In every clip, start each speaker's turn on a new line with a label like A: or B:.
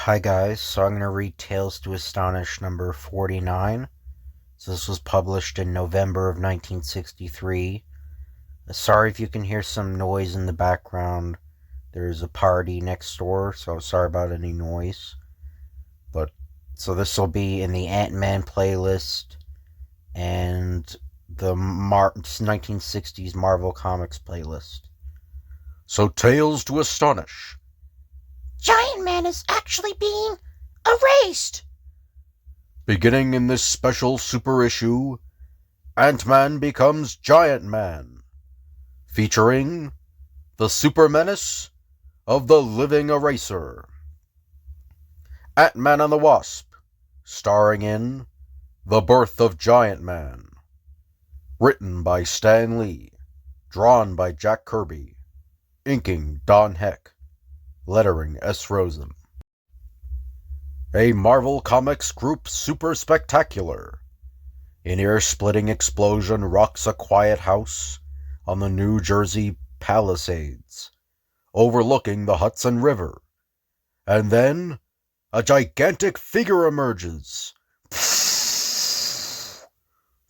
A: Hi guys, so I'm going to read Tales to Astonish number 49. So this was published in November of 1963. Sorry if you can hear some noise in the background. There's a party next door, so sorry about any noise. So this will be in the Ant-Man playlist and the 1960s Marvel Comics playlist. So Tales to Astonish.
B: Giant Man is actually being erased!
A: Beginning in this special super issue, Ant-Man becomes Giant Man, featuring the super menace of the Living Eraser. Ant-Man and the Wasp, starring in The Birth of Giant Man. Written by Stan Lee, drawn by Jack Kirby, inking Don Heck, lettering S. Rosen. A Marvel Comics group super spectacular. An ear-splitting explosion rocks a quiet house on the New Jersey Palisades, overlooking the Hudson River. And then, a gigantic figure emerges.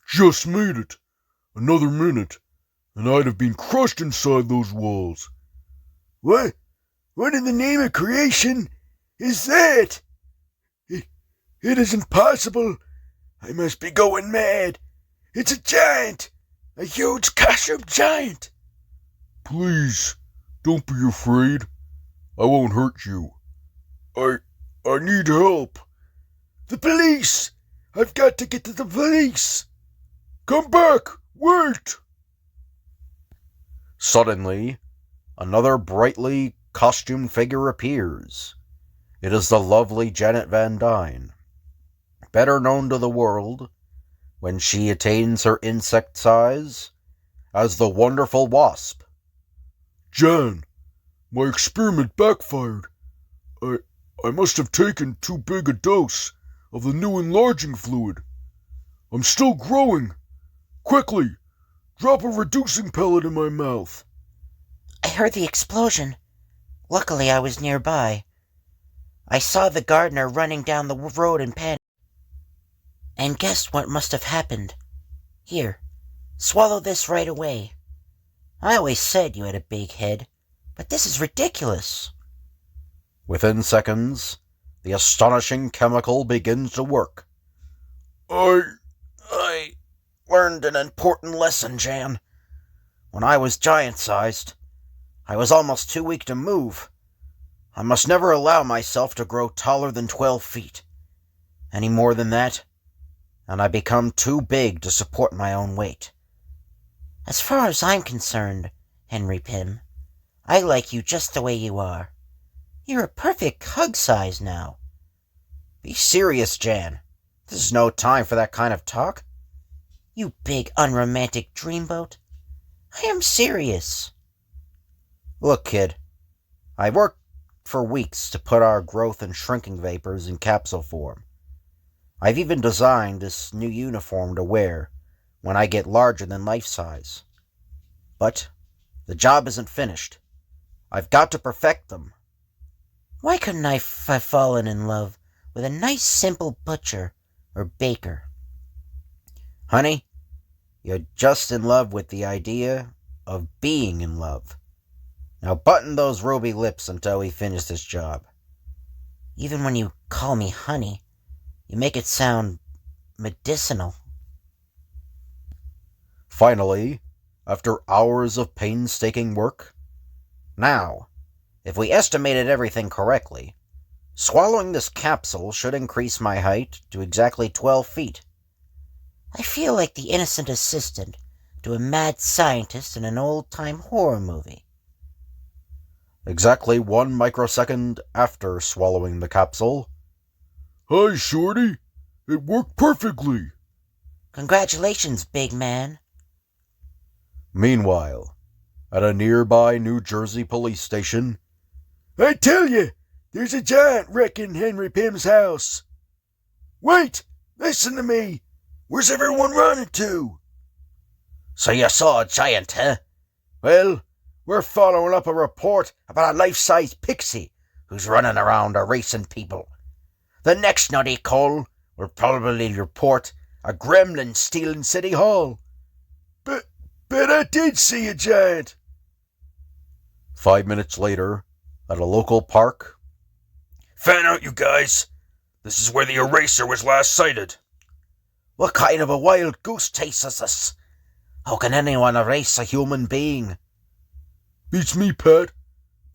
C: Just made it. Another minute, and I'd have been crushed inside those walls. What in the name of creation is that? It isn't possible. I must be going mad. It's a giant. A huge costume giant. Please, don't be afraid. I won't hurt you. I need help. The police! I've got to get to the police. Come back. Wait.
A: Suddenly, another brightly costumed figure appears. It is the lovely Janet Van Dyne, better known to the world, when she attains her insect size, as the Wonderful Wasp.
C: Jan, my experiment backfired. I must have taken too big a dose of the new enlarging fluid. I'm still growing. Quickly, drop a reducing pellet in my mouth.
B: I heard the explosion. Luckily, I was nearby. I saw the gardener running down the road in panic, and guessed what must have happened. Here, swallow this right away. I always said you had a big head, but this is ridiculous.
A: Within seconds, the astonishing chemical begins to work. I learned an important lesson, Jan. When I was giant-sized, I was almost too weak to move. I must never allow myself to grow taller than 12 feet. Any more than that, and I become too big to support my own weight.
B: As far as I'm concerned, Henry Pym, I like you just the way you are. You're a perfect hug size now.
A: Be serious, Jan. This is no time for that kind of talk.
B: You big unromantic dreamboat. I am serious.
A: Look, kid, I worked for weeks to put our growth and shrinking vapors in capsule form. I've even designed this new uniform to wear when I get larger than life size. But the job isn't finished. I've got to perfect them.
B: Why couldn't I have fallen in love with a nice simple butcher or baker?
A: Honey, you're just in love with the idea of being in love. Now button those ruby lips until we finish this job.
B: Even when you call me honey, you make it sound medicinal.
A: Finally, after hours of painstaking work, now, if we estimated everything correctly, swallowing this capsule should increase my height to exactly 12 feet.
B: I feel like the innocent assistant to a mad scientist in an old-time horror movie.
A: Exactly 1 microsecond after swallowing the capsule.
C: Hi, Shorty. It worked perfectly.
B: Congratulations, big man.
A: Meanwhile, at a nearby New Jersey police station,
C: I tell you, there's a giant wrecking Henry Pym's house. Wait, listen to me. Where's everyone running to?
A: So you saw a giant, huh? Well, We're following up a report about a life-size pixie
B: who's running around erasing people. The next nutty Cole will probably report a gremlin stealing City Hall.
C: But I did see a giant.
A: 5 minutes later, at a local park.
C: Fan out, you guys. This is where the eraser was last sighted.
B: What kind of a wild goose chase is this? How can anyone erase a human being?
C: Beats me, Pat.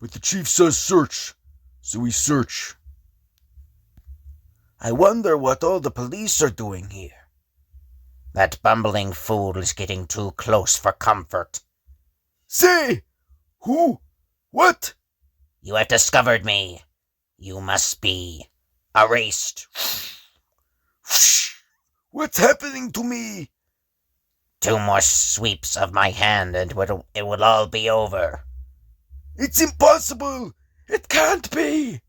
C: But the chief says search, so we search.
B: I wonder what all the police are doing here. That bumbling fool is getting too close for comfort.
C: Say! Who? What?
B: You have discovered me. You must be erased.
C: What's happening to me?
B: 2 more sweeps of my hand and it will all be over.
C: It's impossible! It can't be!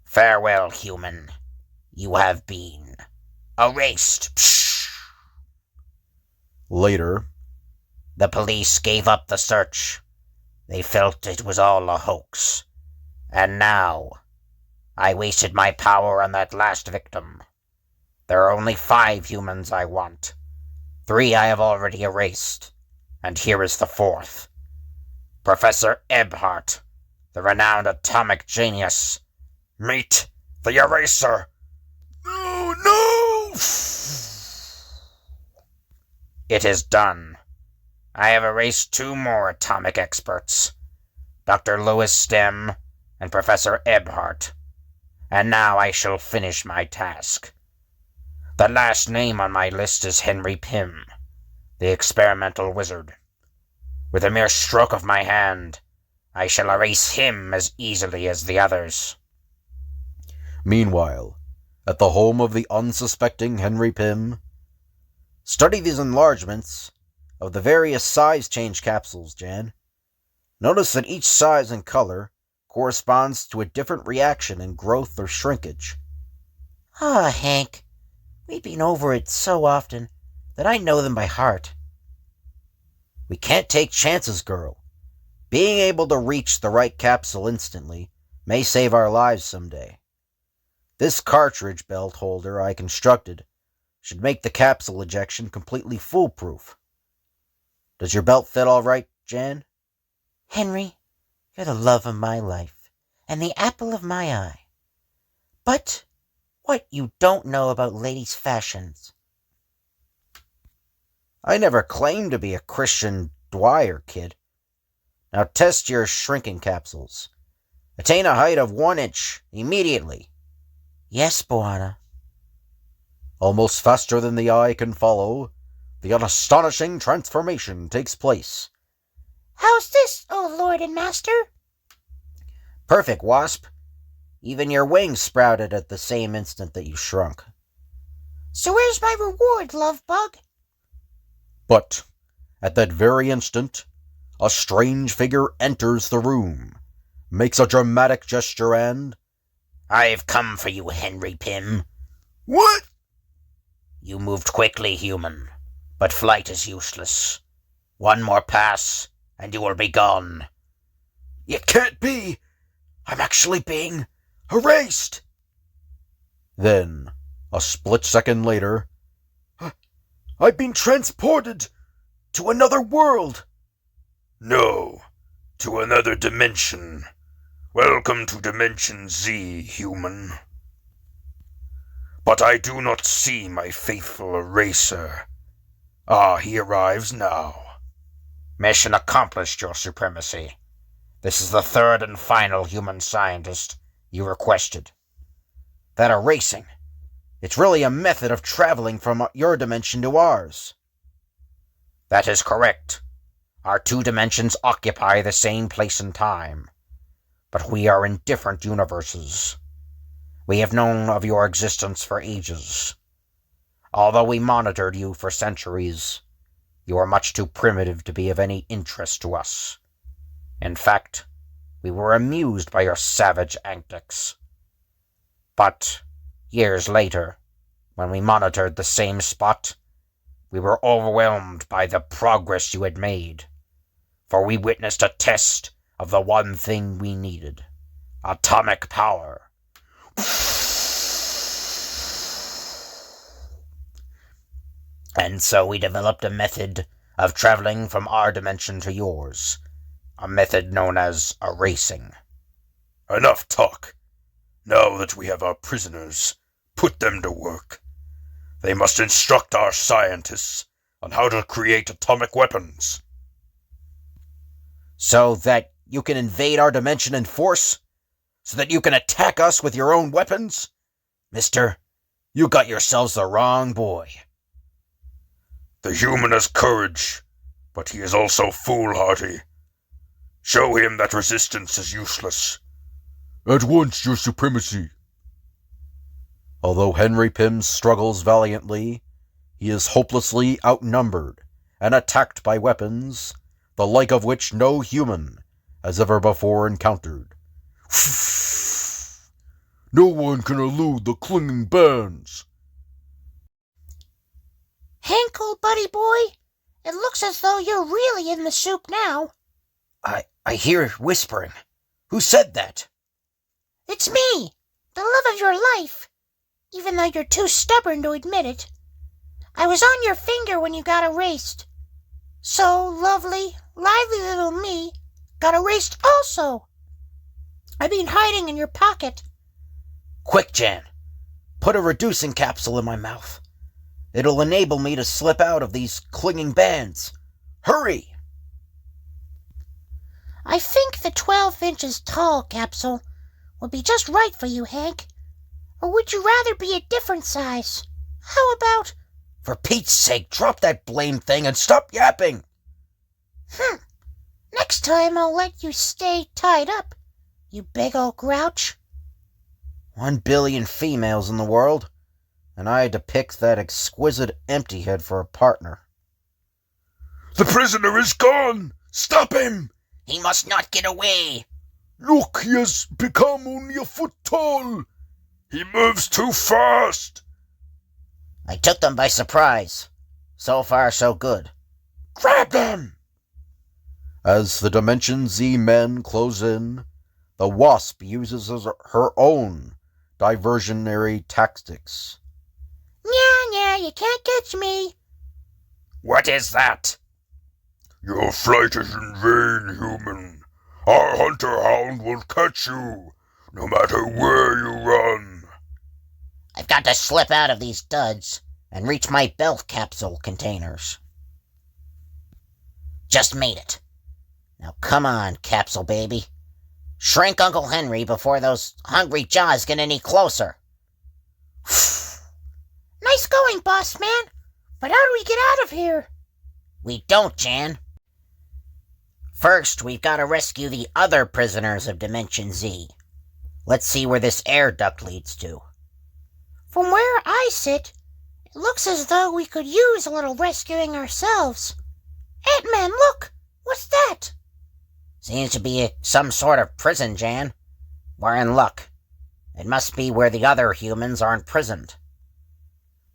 B: Farewell, human. You have been erased.
A: Later,
B: the police gave up the search. They felt it was all a hoax. And now, I wasted my power on that last victim. There are only 5 humans I want. 3 I have already erased. And here is the 4th. Professor Ebhart, the renowned atomic genius. Meet the eraser.
C: No!
B: It is done. I have erased 2 more atomic experts, Dr. Louis Stem and Professor Ebhart, and now I shall finish my task. The last name on my list is Henry Pym, the experimental wizard. With a mere stroke of my hand, I shall erase him as easily as the others.
A: Meanwhile, at the home of the unsuspecting Henry Pym, study these enlargements of the various size change capsules, Jan. Notice that each size and color corresponds to a different reaction in growth or shrinkage.
B: Ah, Hank, we've been over it so often that I know them by heart.
A: We can't take chances, girl. Being able to reach the right capsule instantly may save our lives someday. This cartridge belt holder I constructed should make the capsule ejection completely foolproof. Does your belt fit all right, Jan?
B: Henry, you're the love of my life and the apple of my eye. But what you don't know about ladies' fashions.
A: I never claimed to be a Christian Dwyer, kid. Now test your shrinking capsules. Attain a height of 1 inch immediately.
B: Yes, Boana.
A: Almost faster than the eye can follow, the astonishing transformation takes place.
D: How's this, O Lord and Master?
A: Perfect, Wasp. Even your wings sprouted at the same instant that you shrunk.
D: So where's my reward, love bug?
A: But, at that very instant, a strange figure enters the room, makes a dramatic gesture, and...
B: I've come for you, Henry Pym.
C: What?
B: You moved quickly, human, but flight is useless. 1 more pass, and you will be gone.
C: It can't be! I'm actually being erased!
A: Then, a split second later...
C: I've been transported to another world! No, to another dimension. Welcome to Dimension Z, human. But I do not see my faithful eraser. Ah, he arrives now.
B: Mission accomplished, Your Supremacy. This is the 3rd and final human scientist you requested.
A: That erasing, it's really a method of traveling from your dimension to ours.
B: That is correct. Our 2 dimensions occupy the same place and time, but we are in different universes. We have known of your existence for ages. Although we monitored you for centuries, you are much too primitive to be of any interest to us. In fact, we were amused by your savage antics. But, years later, when we monitored the same spot, we were overwhelmed by the progress you had made, for we witnessed a test of the one thing we needed,
A: atomic power.
B: And so we developed a method of traveling from our dimension to yours. A method known as erasing.
C: Enough talk. Now that we have our prisoners, put them to work. They must instruct our scientists on how to create atomic weapons.
A: So that you can invade our dimension in force? So that you can attack us with your own weapons? Mister, you got yourselves the wrong boy.
C: The human has courage, but he is also foolhardy. Show him that resistance is useless. At once, your supremacy.
A: Although Henry Pym struggles valiantly, he is hopelessly outnumbered and attacked by weapons, the like of which no human has ever before encountered.
C: No one can elude the clinging bands.
D: Hank, old buddy boy, it looks as though you're really in the soup now.
A: I hear whispering. Who said that?
D: It's me, the love of your life, even though you're too stubborn to admit it. I was on your finger when you got erased. So lovely, lively little me got erased also. I've been hiding in your pocket.
A: Quick, Jan. Put a reducing capsule in my mouth. It'll enable me to slip out of these clinging bands. Hurry!
D: I think the 12 inches tall capsule would be just right for you, Hank. Or would you rather be a different size? How about...
A: For Pete's sake, drop that blame thing and stop yapping!
D: Next time I'll let you stay tied up, you big old grouch.
A: 1 billion females in the world, and I had to pick that exquisite empty head for a partner.
C: The prisoner is gone! Stop him!
B: He must not get away.
C: Look, he has become only a foot tall. He moves too fast.
B: I took them by surprise. So far, so good.
C: Grab them!
A: As the Dimension Z men close in, the Wasp uses her own diversionary tactics.
D: Nya, you can't catch me.
B: What is that?
C: Your flight is in vain, human. Our hunter hound will catch you, no matter where you run.
B: I've got to slip out of these duds and reach my belt capsule containers. Just made it. Now come on, capsule baby. Shrink Uncle Henry before those hungry jaws get any closer.
D: Nice going, boss man. But how do we get out of here?
B: We don't, Jan. First, we've got to rescue the other prisoners of Dimension Z. Let's see where this air duct leads to.
D: From where I sit, it looks as though we could use a little rescuing ourselves. Ant-Man, look! What's that?
B: Seems to be some sort of prison, Jan. We're in luck. It must be where the other humans are imprisoned.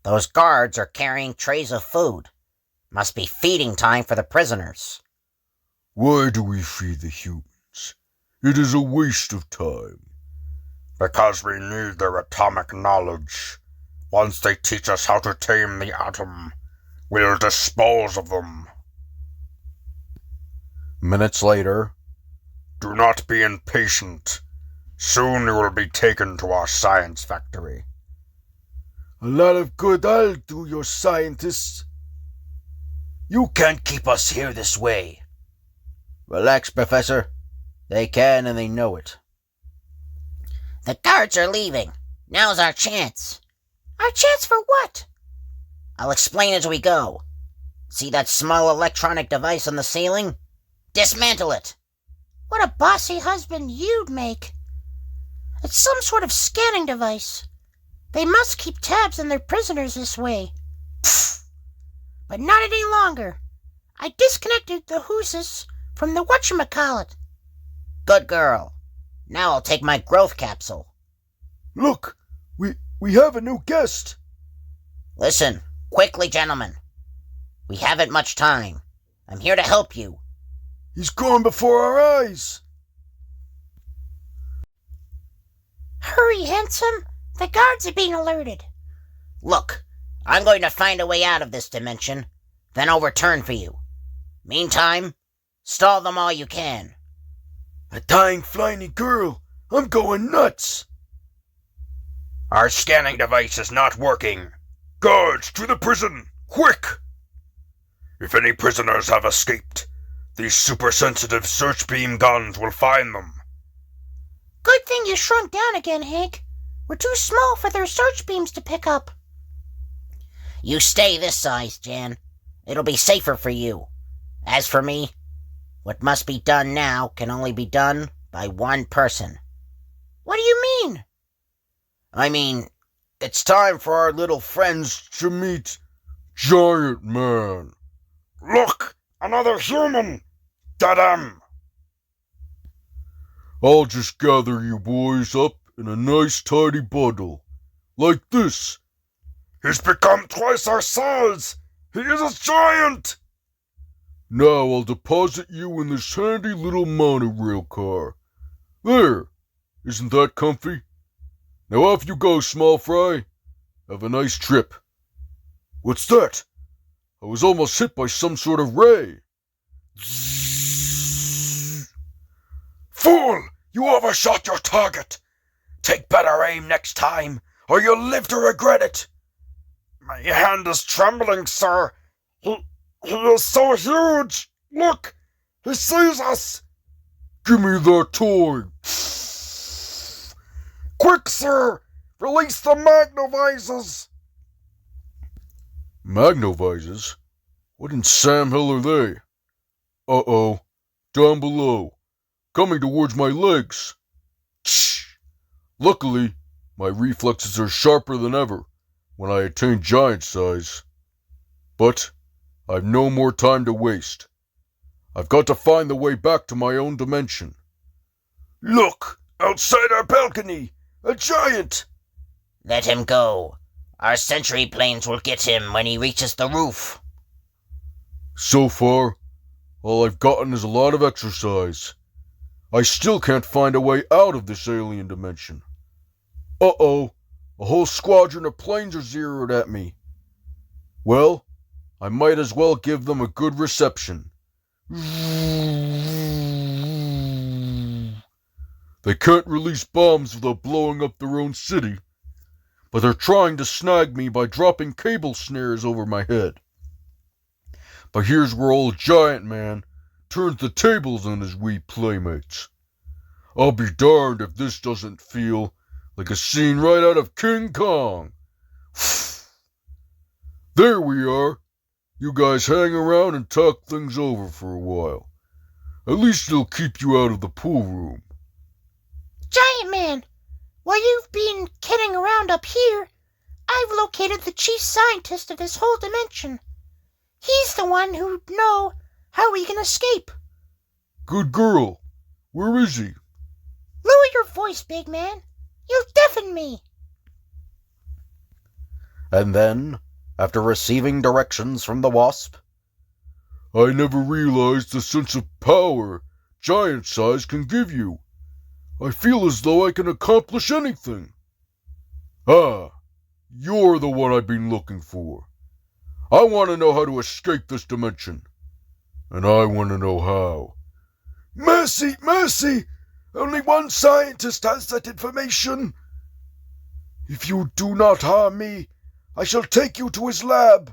B: Those guards are carrying trays of food. Must be feeding time for the prisoners.
C: Why do we feed the humans? It is a waste of time. Because we need their atomic knowledge. Once they teach us how to tame the atom, we'll dispose of them.
A: Minutes later,
C: do not be impatient. Soon you will be taken to our science factory. A lot of good I'll do, your scientists.
A: you can't keep us here this way. Relax, Professor. They can and they know it.
B: The guards are leaving. Now's our chance.
D: Our chance for what?
B: I'll explain as we go. See that small electronic device on the ceiling? Dismantle it.
D: What a bossy husband you'd make. It's some sort of scanning device. They must keep tabs on their prisoners this way. Pfft. But not any longer. I disconnected the Hoosis from the whatchamacallit.
B: Good girl. Now I'll take my growth capsule.
C: Look, we have a new guest.
B: Listen, quickly, gentlemen. We haven't much time. I'm here to help you.
C: He's gone before our eyes.
D: hurry, handsome. The guards are being alerted.
B: Look, I'm going to find a way out of this dimension, then I'll return for you. Meantime, stall them all you can.
C: A dying flying girl. I'm going nuts.
A: Our scanning device is not working. Guards, to the prison! Quick! If any prisoners have escaped, these super-sensitive search beam guns will find them.
D: Good thing you shrunk down again, Hank. We're too small for their search beams to pick up.
B: You stay this size, Jan. It'll be safer for you. As for me, what must be done now can only be done by one person.
D: What do you mean?
B: I mean,
A: It's time for our little friends to meet Giant Man. Look! Another human! Da-dum!
C: I'll just gather you boys up in a nice tidy bundle. Like this.
A: He's become twice our size! He is a giant!
C: Now I'll deposit you in this handy little monorail car. There! Isn't that comfy? Now off you go, small fry. Have a nice trip. What's that? I was almost hit by some sort of ray.
A: Fool! You overshot your target! Take better aim next time, or you'll live to regret it! My hand is trembling, sir. He is so huge! Look! He sees us!
C: Give me that toy.
A: Quick, sir! Release the magnovisors!
C: Magnovisors? What in Sam Hill are they? Uh-oh. Down below. Coming towards my legs. Shh! Luckily, my reflexes are sharper than ever when I attain giant size. But I've no more time to waste. I've got to find the way back to my own dimension.
A: Look! Outside our balcony! A giant!
B: let him go. Our sentry planes will get him when he reaches the roof.
C: So far, all I've gotten is a lot of exercise. I still can't find a way out of this alien dimension. Uh-oh, a whole squadron of planes are zeroed at me. Well, I might as well give them a good reception. They can't release bombs without blowing up their own city, but they're trying to snag me by dropping cable snares over my head. But here's where old Giant Man turns the tables on his wee playmates. I'll be darned if this doesn't feel like a scene right out of King Kong. There we are. You guys hang around and talk things over for a while. At least it'll keep you out of the pool room.
D: Giant Man, while you've been kidding around up here, I've located the chief scientist of this whole dimension. He's the one who'd know how we can escape.
C: Good girl. Where is he?
D: Lower your voice, big man. You'll deafen me.
A: And then, after receiving directions from the Wasp,
C: I never realized the sense of power giant size can give you. I feel as though I can accomplish anything. Ah, you're the one I've been looking for. I want to know how to escape this dimension. And I want to know how. Mercy, mercy! Only one scientist has that information. If you do not harm me, I shall take you to his lab.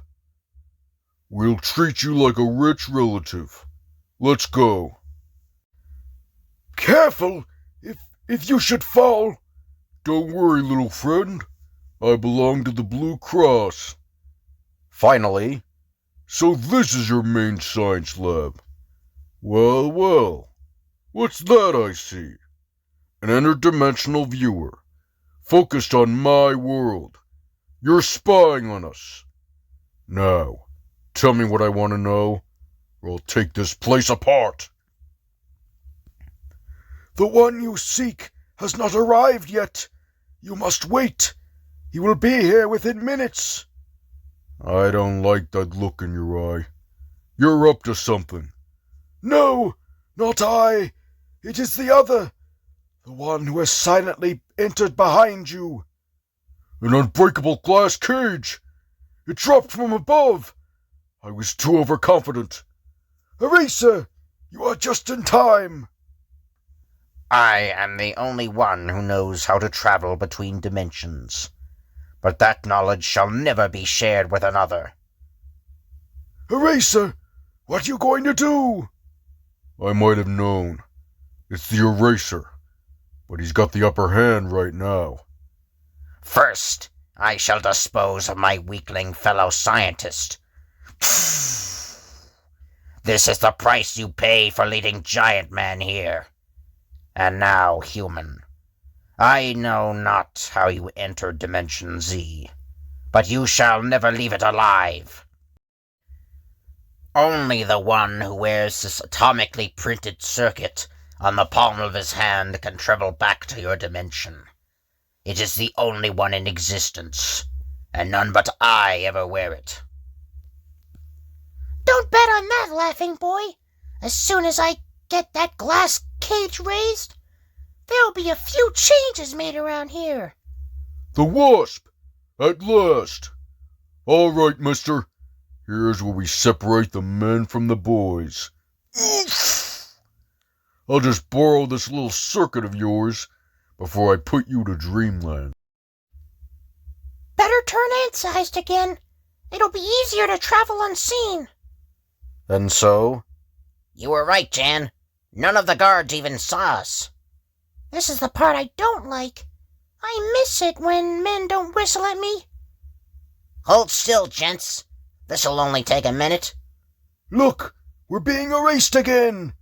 C: We'll treat you like a rich relative. Let's go. Careful! If you should fall. Don't worry, little friend. I belong to the Blue Cross.
A: finally,
C: So this is your main science lab. Well, well. What's that I see? An interdimensional viewer. Focused on my world. You're spying on us. Now, tell me what I want to know, or I'll take this place apart. The one you seek has not arrived yet. You must wait. He will be here within minutes. I don't like that look in your eye. You're up to something. No, not I. It is the other. The one who has silently entered behind you. An unbreakable glass cage. It dropped from above. I was too overconfident. Eraser, you are just in time.
B: I am the only one who knows how to travel between dimensions, but that knowledge shall never be shared with another.
C: Eraser, what are you going to do? I might have known. It's the Eraser, but he's got the upper hand right now.
B: First, I shall dispose of my weakling fellow scientist. This is the price you pay for leading Giant Man here. And now, human, I know not how you entered Dimension Z, but you shall never leave it alive. Only the one who wears this atomically printed circuit on the palm of his hand can travel back to your dimension. It is the only one in existence, and none but I ever wear it.
D: Don't bet on that, laughing boy. As soon as I get that glass cage raised, there'll be a few changes made around here.
C: The Wasp! At last! All right, mister. Here's where we separate the men from the boys. I'll just borrow this little circuit of yours before I put you to dreamland.
D: Better turn ant-sized again. It'll be easier to travel unseen.
A: And so,
B: You were right, Jan. None of the guards even saw us.
D: This is the part I don't like. I miss it when men don't whistle at me.
B: Hold still, gents. This'll only take a minute.
C: Look, we're being erased again.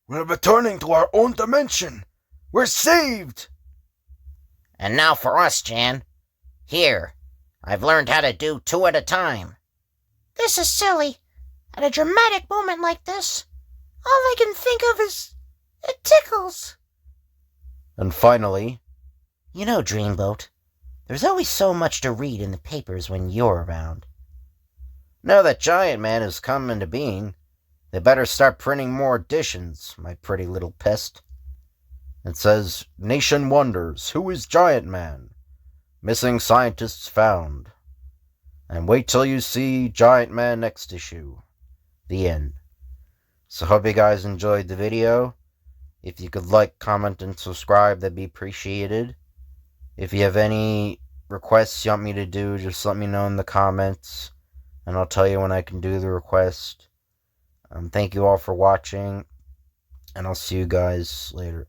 C: We're returning to our own dimension. We're saved.
B: And now for us, Jan. Here, I've learned how to do 2 at a time.
D: This is silly. At a dramatic moment like this, all I can think of is it tickles.
A: and finally,
B: You know, Dreamboat, there's always so much to read in the papers when you're around. Now that Giant Man has come into being, they better start printing more editions, my pretty little pest. It says, Nation wonders, who is Giant Man? Missing scientists found. And wait till you see Giant Man next issue. The end. So hope you guys enjoyed the video. If you could like, comment, and subscribe, that'd be appreciated. If you have any requests you want me to do, just let me know in the comments, and I'll tell you when I can do the request. Thank you all for watching, and I'll see you guys later.